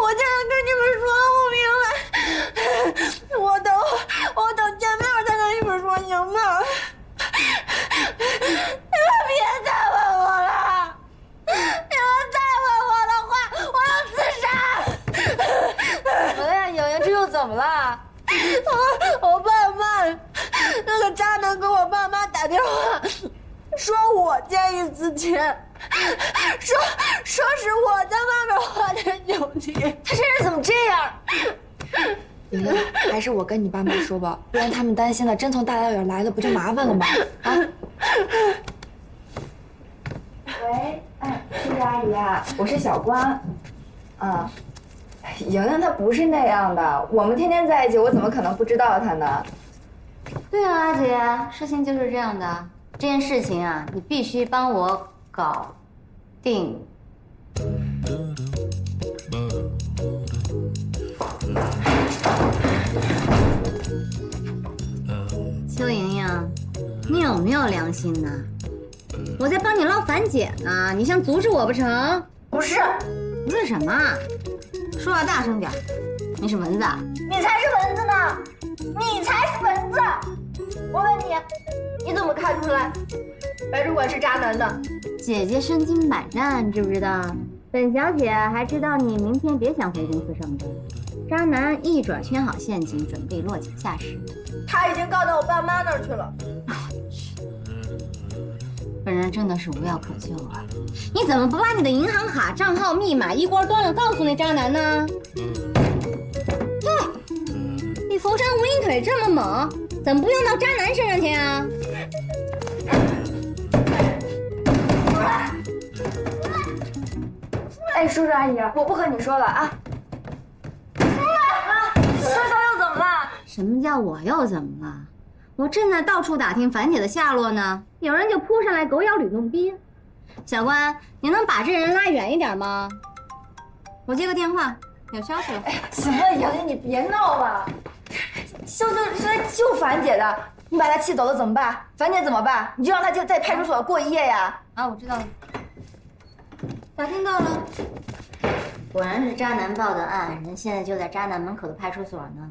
我就是跟你们说不明白，我等见面再跟你们说，行吗？你们别再问我了，你们再问我的话，我要自杀。怎么了呀，莹莹？这又怎么了？我爸妈，那个渣男给我爸妈打电话，说我见异思迁，说是我在外面花天酒地。他这人怎么这样？莹莹，还是我跟你爸妈说吧，不然他们担心了，真从大老远来了，不就麻烦了吗？啊！喂，叔叔阿姨啊，我是小关。啊，莹莹她不是那样的，我们天天在一起，我怎么可能不知道她呢？对啊，阿姐，事情就是这样的。这件事情啊，你必须帮我搞定。邱莹莹，你有没有良心呢？我在帮你捞樊姐呢，你想阻止我不成？不是，不是什么？说话大声点。你是蚊子啊？你才是蚊子呢！你才是蚊子！我问你，你怎么看出来白主管是渣男的？姐姐身经百战，知不知道？本小姐还知道你明天别想回公司上班。渣男一转圈好陷阱，准备落井下石。他已经告到我爸妈那儿去了。本人真的是无药可救啊！你怎么不把你的银行卡、账号、密码一锅端了告诉那渣男呢？你佛山无影腿这么猛，怎么不用到渣男身上去啊？哎，叔叔阿姨，我不和你说了啊。说又怎么了？什么叫我又怎么了？我正在到处打听樊姐的下落呢，有人就扑上来狗咬吕洞宾。小关，你能把这人拉远一点吗？我接个电话，有消息了。行了，莹莹，你别闹了。秀秀是来救樊姐的，你把她气走了怎么办？樊姐怎么办？你就让她就在派出所过一夜呀。啊，我知道了，打听到了，果然是渣男报的案，人现在就在渣男门口的派出所呢。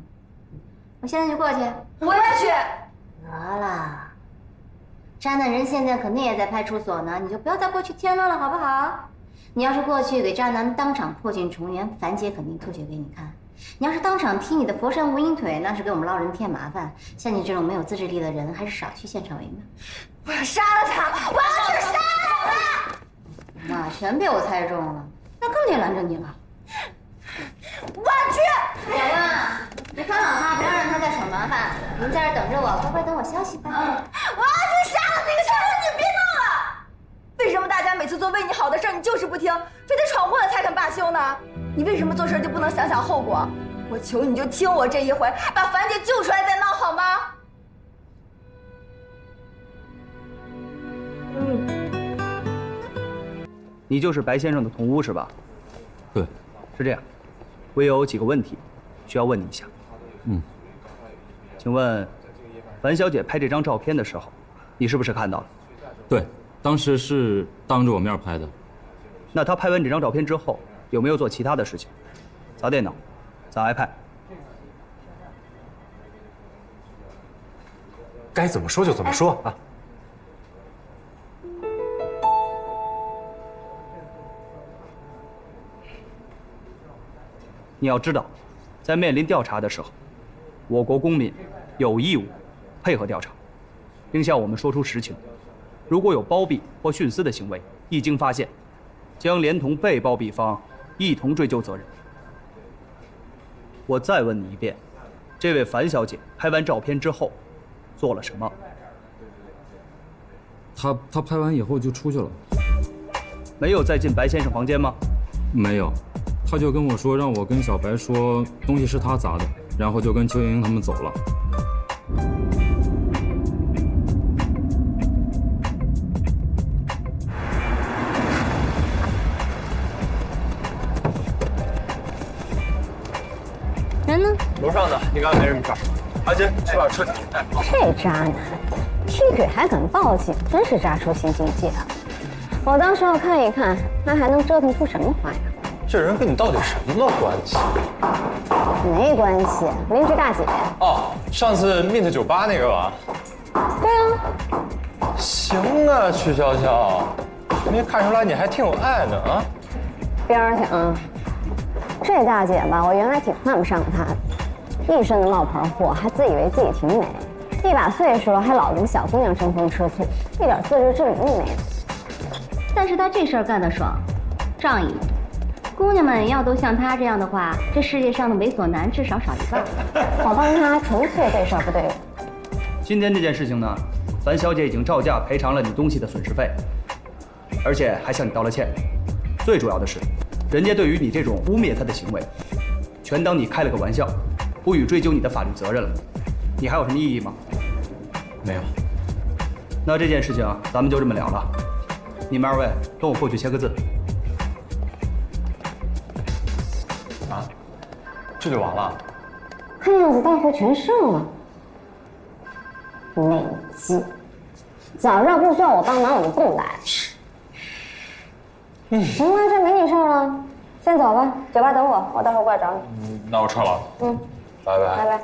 我现在就过去。我也去。得了，渣男人现在肯定也在派出所呢，你就不要再过去添乱了，好不好？你要是过去给渣男当场破镜重圆，樊姐肯定吐血给你看。你要是当场踢你的佛山无影腿，那是给我们捞人添麻烦。像你这种没有自制力的人，还是少去现场为妙。我要杀了他！我要去杀了他！那全被我猜中了，那更得拦着你了。我去！小万，你看好他，不要让他再耍麻烦。您在这儿等着我，乖乖等我消息吧。我要去杀了那个渣男！你别闹了！为什么大家每次做为你好的事儿，你就是不听，非得闯祸了才肯罢休呢？你为什么做事就不能想想后果？我求你就听我这一回，把樊姐救出来再闹好吗？你就是白先生的同屋是吧？对，是这样，我有几个问题需要问你一下。请问，樊小姐拍这张照片的时候，你是不是看到了？对，当时是当着我面拍的。那她拍完这张照片之后，有没有做其他的事情？砸电脑，砸 iPad？该怎么说就怎么说啊！你要知道，在面临调查的时候，我国公民有义务配合调查，并向我们说出实情。如果有包庇或徇私的行为，一经发现，将连同被包庇方一同追究责任。我再问你一遍，这位樊小姐拍完照片之后做了什么？她拍完以后就出去了。没有再进白先生房间吗？没有，她就跟我说让我跟小白说东西是她砸的，然后就跟邱莹莹他们走了。人呢？楼上的应该没什么事儿。阿金，去把车停。这渣男，踢腿还敢报警，真是渣出新境界啊！我到时候看一看，他还能折腾出什么花样。这人跟你到底什么关系？没关系，邻居大姐。哦，上次 Mint 酒吧那个吧？对啊。行啊，曲筱绡，没看出来你还挺有爱的啊。边儿去啊！这大姐吧，我原来挺看不上她的，一身的冒牌货，还自以为自己挺美，一把岁数了还老跟小姑娘争风吃醋，一点自知之明都没有。但是他这事儿干得爽，仗义。姑娘们要都像他这样的话，这世界上的猥琐男至少少一半。我帮他纯粹对事儿不对人。今天这件事情呢，樊小姐已经照价赔偿了你东西的损失费，而且还向你道了歉。最主要的是，人家对于你这种污蔑她的行为，全当你开了个玩笑，不予追究你的法律责任了。你还有什么异议吗？没有。那这件事情咱们就这么了了。你们二位跟我过去签个字。啊？这就完了？看样子大获全胜了。美姬，早知道不需要我帮忙，我就不来。行了，这没你事了，先走吧。酒吧等我，我待会儿过来找你。那我撤了。拜拜。拜拜。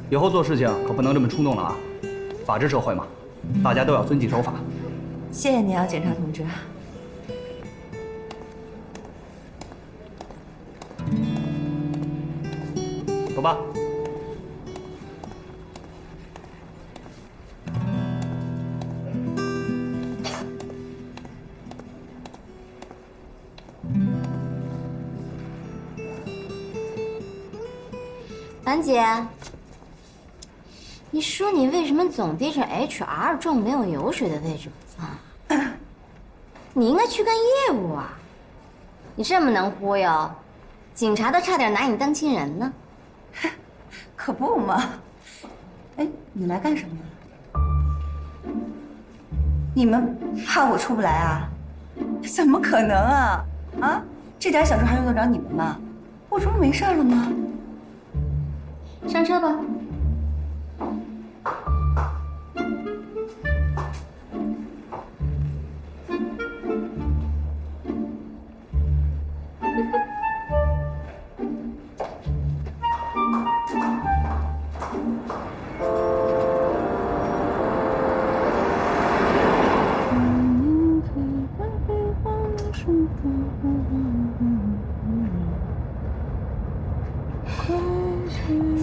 以后做事情可不能这么冲动了啊！法治社会嘛，大家都要遵纪守法。谢谢你啊，警察同志。走吧。樊姐，你说你为什么总逮着 HR 这种没有油水的位置不放？你应该去干业务啊！你这么能忽悠，警察都差点拿你当亲人呢。可不嘛！哎，你来干什么呀？你们怕我出不来啊？怎么可能啊！啊，这点小事还用得着你们吗？我这不没事了吗？上车吧。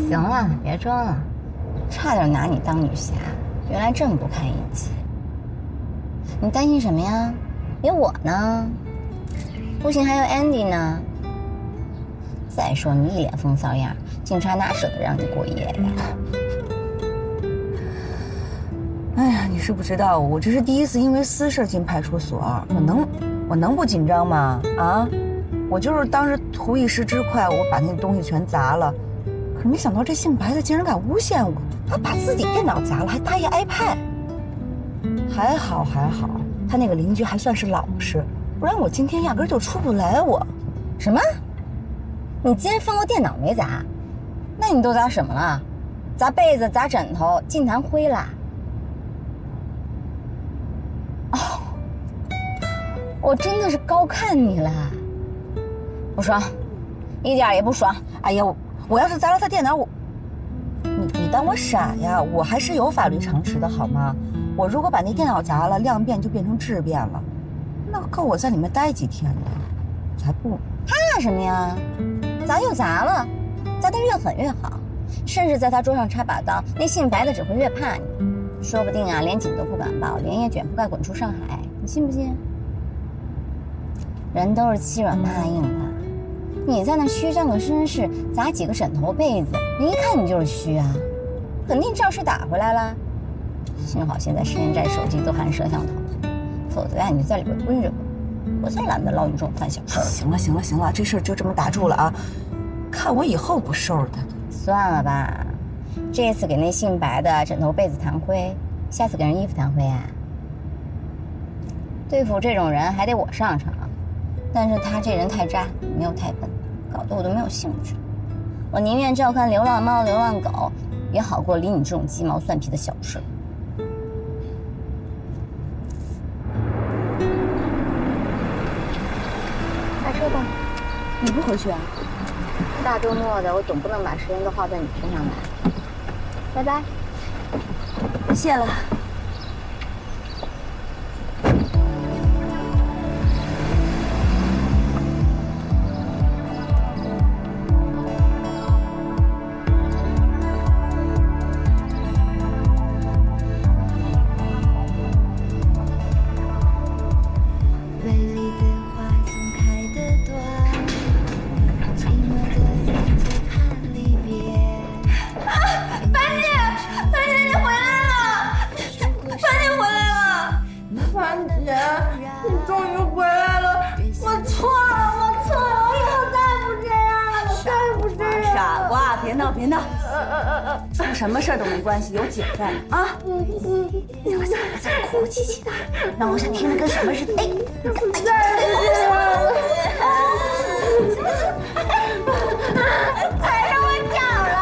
行了，别装了，差点拿你当女侠，原来这么不堪一击。你担心什么呀？有我呢，不行还有 Andy 呢。再说你一脸风骚样，警察哪舍得让你过夜呀？哎呀，你是不知道，我这是第一次因为私事进派出所，我能不紧张吗？啊，我就是当时图一时之快，我把那东西全砸了。可是没想到这姓白的竟然敢诬陷我，他把自己电脑砸了，还大爷 iPad。还好，他那个邻居还算是老实，不然我今天压根就出不来。我什么？你今天放过电脑没砸？那你都砸什么了？砸被子、砸枕头、净弹灰啦？哦，我真的是高看你了，不爽，一点也不爽。哎呀，我要是砸了他电脑，你当我傻呀？我还是有法律常识的好吗？我如果把那电脑砸了，量变就变成质变了，那够我在里面待几天的，才不。怕什么呀？砸就砸了，砸得越狠越好，甚至在他桌上插把刀，那姓白的只会越怕你，说不定啊，连警都不敢报，连夜卷铺盖滚出上海，你信不信？人都是欺软怕硬的，你在那虚张个声势，砸几个枕头被子，人一看你就是虚啊，肯定照实打回来了。幸好现在实验站手机都含摄像头，否则呀，你就在里边蹲着吧。我才懒得捞你这种犯小事儿。行了，这事儿就这么打住了啊！看我以后不收拾他。算了吧，这次给那姓白的枕头被子弹灰，下次给人衣服弹灰啊？对付这种人还得我上场，但是他这人太渣，没有太笨，搞得我都没有兴趣。我宁愿照看流浪猫、流浪狗，也好过理你这种鸡毛蒜皮的小事。说吧。你不回去啊？大周末的，我总不能把时间都耗在你身上吧。拜拜。谢了。别闹，出什么事儿都没关系，有姐在呢啊！行了，在这哭唧唧的，让我想听着跟什么似的。哎，踩上我脚了！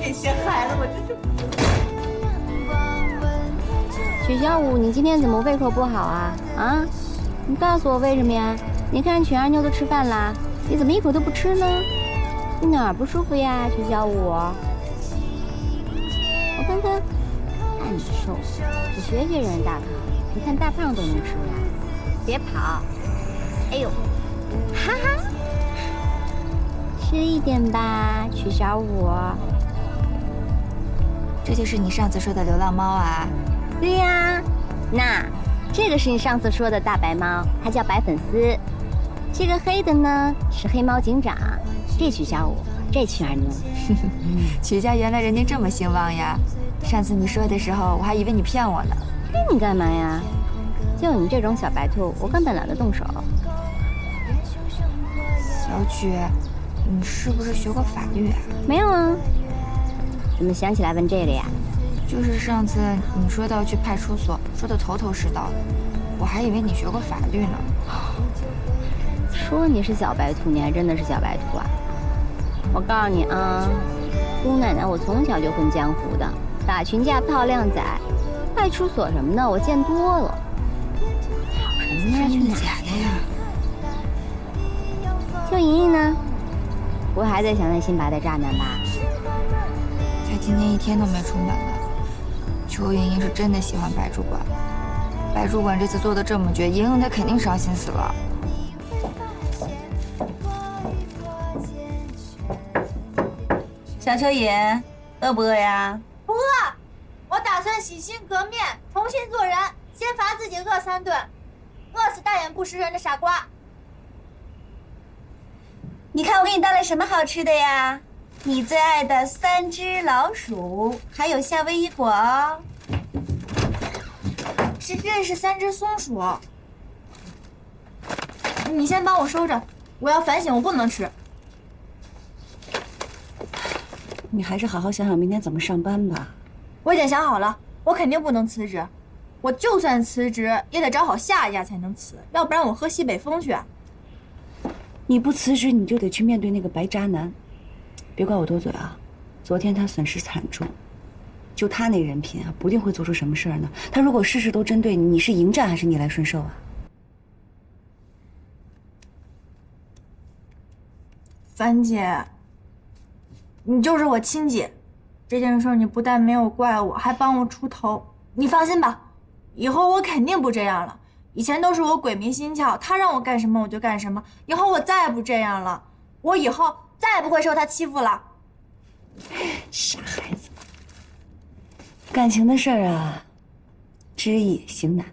这些孩子，我真是……曲小五，你今天怎么胃口不好啊？啊？你告诉我为什么呀？你看曲二妞都吃饭啦，你怎么一口都不吃呢？你哪儿不舒服呀，曲小五？我看看，看你瘦，我学学人大胖，你看大胖都能吃呀，别跑！哎呦，哈哈，吃一点吧，曲小五。这就是你上次说的流浪猫啊？对呀，那这个是你上次说的大白猫，它叫白粉丝。这个黑的呢是黑猫警长。这曲小五，这曲二妞。曲家原来人家这么兴旺呀！上次你说的时候，我还以为你骗我呢。骗你干嘛呀？就你这种小白兔，我根本懒得动手。小曲，你是不是学过法律啊？没有啊。怎么想起来问这个呀？就是上次你说到去派出所，说的头头是道，我还以为你学过法律呢。说你是小白兔，你还真的是小白兔啊！我告诉你啊，姑奶奶我从小就混江湖的，打群架泡靓仔，派出所什么的我见多了。跑什么呀？真的假的呀？邱莹莹呢？不会还在想那新拔的渣男吧？他今天一天都没出门了。邱莹莹是真的喜欢白主管，白主管这次做的这么绝，莹莹她肯定伤心死了。小蚯蚓，饿不饿呀？不饿，我打算洗心革面，重新做人，先罚自己饿3顿，饿死大眼不识人的傻瓜。你看我给你带来什么好吃的呀？你最爱的3只老鼠，还有夏威夷果哦。这是3只松鼠。你先帮我收着，我要反省，我不能吃。你还是好好想想明天怎么上班吧。我已经想好了，我肯定不能辞职。我就算辞职，也得找好下一家才能辞，要不然我喝西北风去。你不辞职，你就得去面对那个白渣男。别怪我多嘴啊，昨天他损失惨重，就他那人品啊，不定会做出什么事儿呢。他如果事事都针对你，你是迎战还是逆来顺受啊？樊姐，你就是我亲姐，这件事你不但没有怪我，还帮我出头。你放心吧，以后我肯定不这样了。以前都是我鬼迷心窍，他让我干什么我就干什么。以后我再也不这样了，我以后再也不会受他欺负了。傻孩子，感情的事儿啊，知易行难。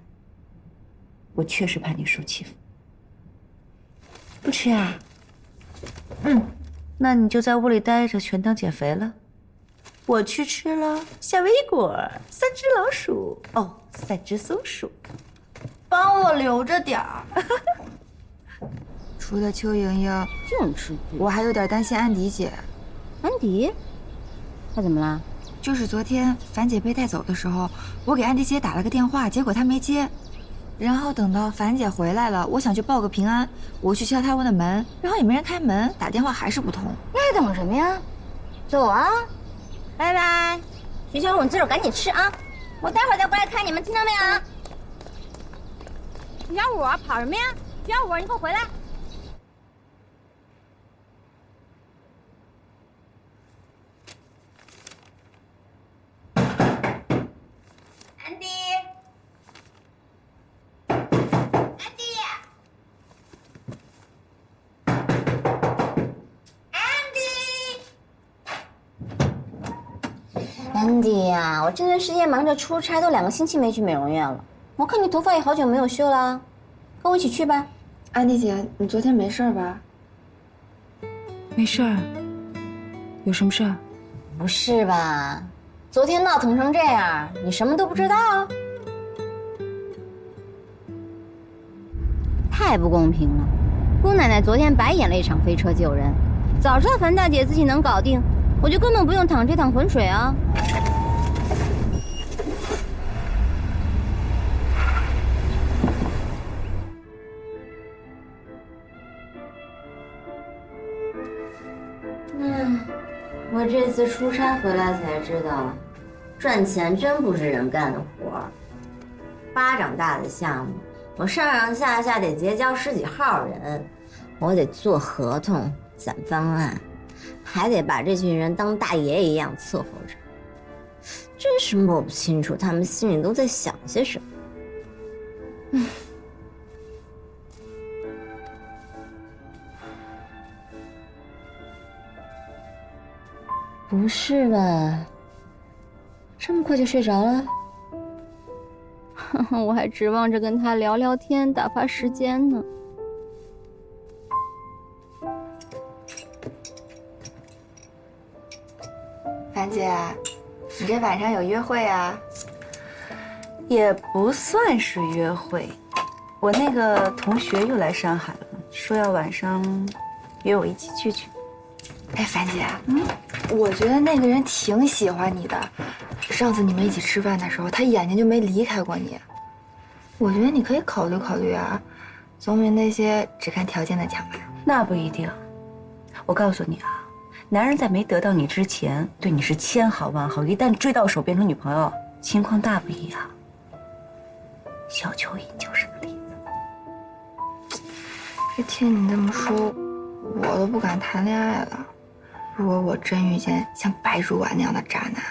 我确实怕你受欺负。不吃啊？那你就在屋里待着，全当减肥了。我去吃了夏威夷果，3只老鼠，哦，3只松鼠，帮我留着点儿。除了邱莹莹，净吃亏。我还有点担心安迪姐。安迪，他怎么了？就是昨天樊姐被带走的时候，我给安迪姐打了个电话，结果她没接。然后等到樊姐回来了，我想去报个平安，我去敲他们的门，然后也没人开门，打电话还是不通。那还等什么呀？走啊！拜拜，徐小五，你自个儿赶紧吃啊！我待会儿再过来看你们，听到没有？徐小五，跑什么呀？徐小五，你给我回来！安迪呀，我这段时间忙着出差，都2个星期没去美容院了。我看你头发也好久没有修了，跟我一起去吧。安迪姐，你昨天没事吧？没事儿。有什么事儿？不是吧？昨天闹腾成这样，你什么都不知道？太不公平了！姑奶奶昨天白演了一场飞车救人，早知道樊大姐自己能搞定，我就根本不用淌这趟浑水啊！我这次出差回来才知道，赚钱真不是人干的活儿。巴掌大的项目，我上上下下得结交10几号人，我得做合同、攒方案，还得把这群人当大爷一样伺候着。真是摸不清楚他们心里都在想些什么。不是吧？这么快就睡着了？我还指望着跟他聊聊天，打发时间呢。樊姐，你这晚上有约会啊？也不算是约会，我那个同学又来上海了，说要晚上约我一起聚聚。哎，樊姐，我觉得那个人挺喜欢你的。上次你们一起吃饭的时候，他眼睛就没离开过你。我觉得你可以考虑考虑啊，总比那些只看条件的强吧。那不一定。我告诉你啊，男人在没得到你之前，对你是千好万好，一旦追到手变成女朋友，情况大不一样。小蚯蚓就是个例子。这听你这么说，我都不敢谈恋爱了。如果我真遇见像白主管那样的渣男，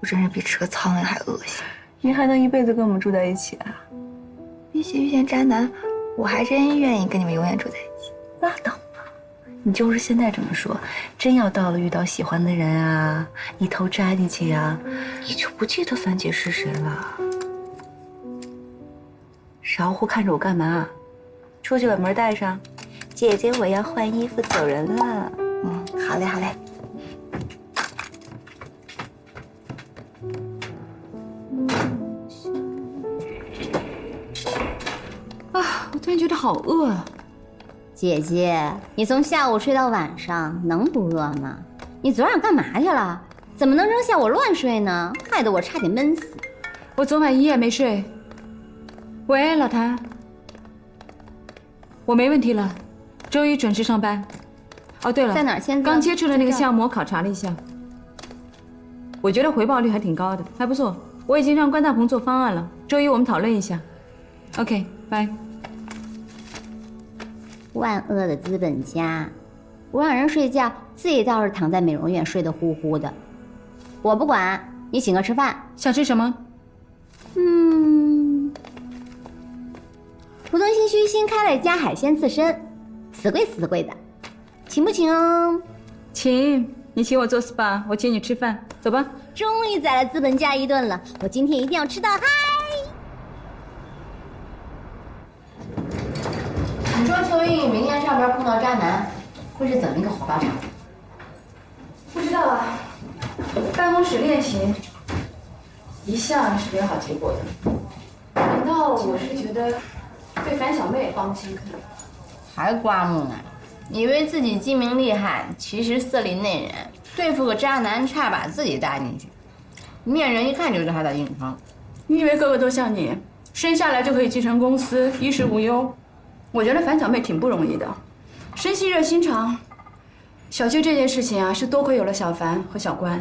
我真是比吃个苍蝇还恶心。你还能一辈子跟我们住在一起啊？比起遇见渣男，我还真愿意跟你们永远住在一起。拉倒吧，你就是现在这么说，真要到了遇到喜欢的人啊，一头扎进去啊，你就不记得樊姐是谁了。傻乎乎看着我干嘛？出去把门带上。姐姐，我要换衣服走人了。好嘞，好嘞。啊，我突然觉得好饿啊！姐姐，你从下午睡到晚上，能不饿吗？你昨晚干嘛去了？怎么能扔下我乱睡呢？害得我差点闷死。我昨晚一夜没睡。喂，老谭，我没问题了，周一准时上班。哦，对了，在哪儿签字？刚接触的那个项目我考察了一下，我觉得回报率还挺高的，还不错。我已经让关大鹏做方案了，周一我们讨论一下。OK， 拜。万恶的资本家，不让人睡觉，自己倒是躺在美容院睡得呼呼的。我不管，你请客吃饭。想吃什么？浦东新区新开了一家海鲜刺身，死贵死贵的，请不请？请，你请我做 SPA， 我请你吃饭，走吧。终于宰了资本家一顿了，我今天一定要吃到嗨！你说秋韵明天上班碰到渣男，会是怎么一个火爆场景？不知道啊，办公室恋情一向是没有好结果的。反倒我是觉得对樊小妹帮不深刻。还刮目呢？以为自己精明厉害，其实色厉内荏，对付个渣男差把自己搭进去，面人一看就知道他的硬伤。你以为个个都像你，生下来就可以继承公司，衣食无忧？我觉得樊小妹挺不容易的，生性热心肠。小邱这件事情啊，是多亏有了小樊和小关。